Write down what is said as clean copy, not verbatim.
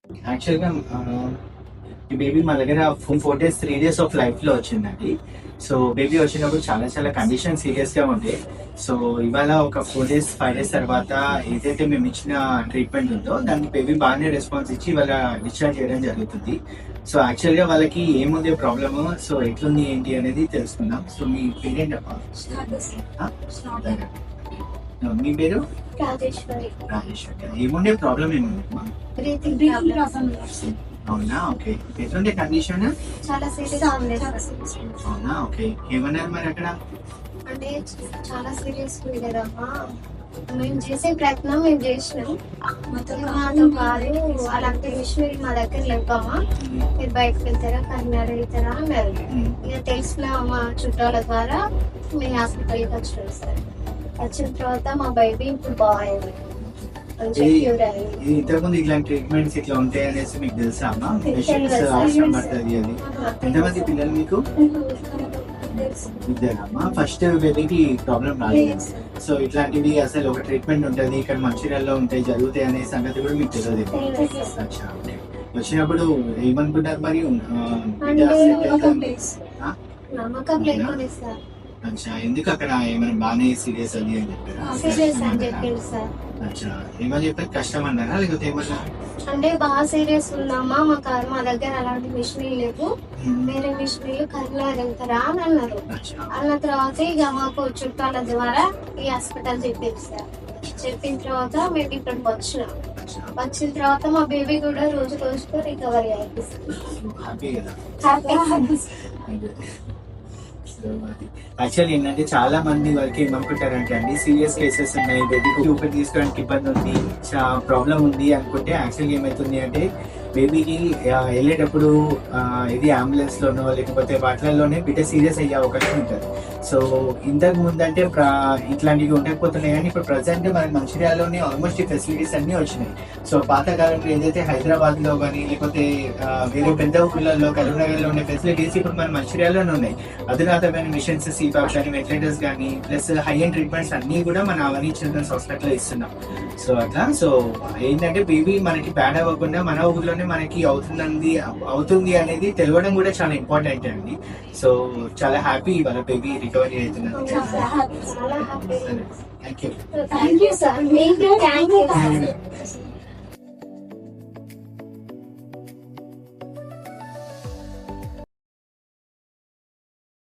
యాక్చువల్‌గా ఈ బేబీ మా దగ్గర 4 డేస్, 3 డేస్ ఆఫ్ లైఫ్‌లో వచ్చిందండి. సో, బేబీ వచ్చినప్పుడు చాలా చాలా కండిషన్ సీరియస్‌గా ఉండే. సో, ఇవాళ ఒక 4 డేస్, 5 డేస్ తర్వాత ఏదైతే మేము ఇచ్చిన ట్రీట్మెంట్ ఉందో దానికి బేబీ బాగానే రెస్పాన్స్ ఇచ్చి ఇవాళ డిశ్చార్జ్ చేయడం జరుగుతుంది. సో, యాక్చువల్‌గా వాళ్ళకి ఏముంది ప్రాబ్లము, సో ఎట్లుంది ఏంటి అనేది తెలుసుకుందాం. సో, మీ పేరేంటమ్మా? ఆ? మీ పేరు? రాజేశ్వరి. రాజేశ్వరి. ఏముండే ప్రాబ్లం ఏముందమ్మా? Breathing problem. అవునా, ఓకే. ఎట్లుండే కండిషన్? చాలా సీరియస్ ఉంది. అవునా, ఓకే. ఏమన్నారు మరి అక్కడ? అంటే చాలా సీరియస్ ఉంది కదమ్మా. మేము చేసే ప్రయత్నం మేము చేసినాం. మాతో కాదు అలాంటి మిషనరీ మా దగ్గర లేవమ్మా. మీరు బయటకు వెళ్తారా, కర్ణాటక వెళ్తారా అన్నారు. ఇక తెలిసిన మా చుట్టాల ద్వారా మేము హాస్పిటల్కి వచ్చినాం సార్. వచ్చిన తర్వాత మా బేబీ ఇప్పుడు బాగుంది. ఇంతకుముందు ఇట్లాంటి ట్రీట్మెంట్స్ ఇట్లా ఉంటాయి అనేసి మీకు తెలుసా అమ్మా? పేషెంట్స్ అవసరం పడుతుంది అని. ఎంతమంది పిల్లలు మీకు? ఇద్దరమ్మా. ఫస్ట్ బేబీకి ప్రాబ్లం రాలేదు. సో ఇట్లాంటివి అసలు ఒక ట్రీట్మెంట్ ఉంటుంది ఇక్కడ మంచిర్యాలలో ఉంటాయి, జరుగుతాయి అనే సంగతి కూడా మీకు తెలియదు. అచ్చా, ఓకే. వచ్చినప్పుడు ఏమనుకుంటారు మరి? నమ్మకం లేకుండా సార్. అచ్చా, ఎందుకు అక్కడ ఏమైనా బాగానే సీరియస్ అది అని చెప్పారా? సీరియస్ అని చెప్పింది సార్. అచ్చా, ఏమని చెప్పారు? కష్టం అన్నారా లేకపోతే ఏమన్నా? అంటే బాగా సీరియస్ ఉందమ్మా, మా దగ్గర అలాంటి మిషనరీ లేవు, వేరే మిషనరీలు కర్నూలు వెళ్తారా అని అన్నారు. అన్న తర్వాత ఇక మాకు చుట్టాల ద్వారా ఈ హాస్పిటల్ చెప్పింది సార్. చెప్పిన తర్వాత మేము ఇక్కడికి వచ్చినాం. వచ్చిన తర్వాత మా బేబీ కూడా రోజు రోజుకు రికవరీ అయిపోయింది. యాక్చువల్లీ ఏంటంటే చాలా మంది వాళ్ళకి ఏమనుకుంటారంటే అండి, సీరియస్ కేసెస్ ఉన్నాయి, బేబీకి ఊపిరి తీసుకోవడానికి ఇబ్బంది ఉంది, ప్రాబ్లం ఉంది అనుకుంటే యాక్చువల్గా ఏమవుతుంది అంటే బేబీకి వెళ్ళేటప్పుడు ఇది అంబులెన్స్ లోనో లేకపోతే వాటిలలోనే బిడ్డ సీరియస్ అయ్యే అవకాశం ఉంటుంది. సో ఇంతకు ముందు అంటే ఇట్లాంటివి ఉండకపోతున్నాయి, కానీ ఇప్పుడు ప్రజెంట్ మన మంచిర్యాలలోనే ఆల్మోస్ట్ ఈ ఫెసిలిటీస్ అన్ని వచ్చినాయి. సో పాతకాలంలో ఏదైతే హైదరాబాద్ లో కానీ లేకపోతే వేరే పెద్ద ఊళ్ళల్లో కరీంనగర్ లో ఉండే ఫెసిలిటీస్ ఇప్పుడు మన మంచిర్యాలలోనే ఉన్నాయి. అధునాతమైన మిషన్స్, సీపాప్ కానీ, వెంటిలేటర్స్ కానీ, ప్లస్ హై ఎండ్ ట్రీట్మెంట్స్ అన్ని కూడా మన అవని చిల్డ్రన్స్ హాస్పిటల్ లో ఇస్తున్నాం. సో అట్లా సో ఏంటంటే బేబీ మనకి బ్యాడ్ అవ్వకుండా మన ఊర్లోనే మనకి అవుతుంది అనేది తెలియడం కూడా చాలా ఇంపార్టెంట్ అండి. సో చాలా హ్యాపీ వాళ్ళ బేబీ రికవరీ అవుతున్నారు. చాలా happy. Thank you. Thank you sir. Thank you.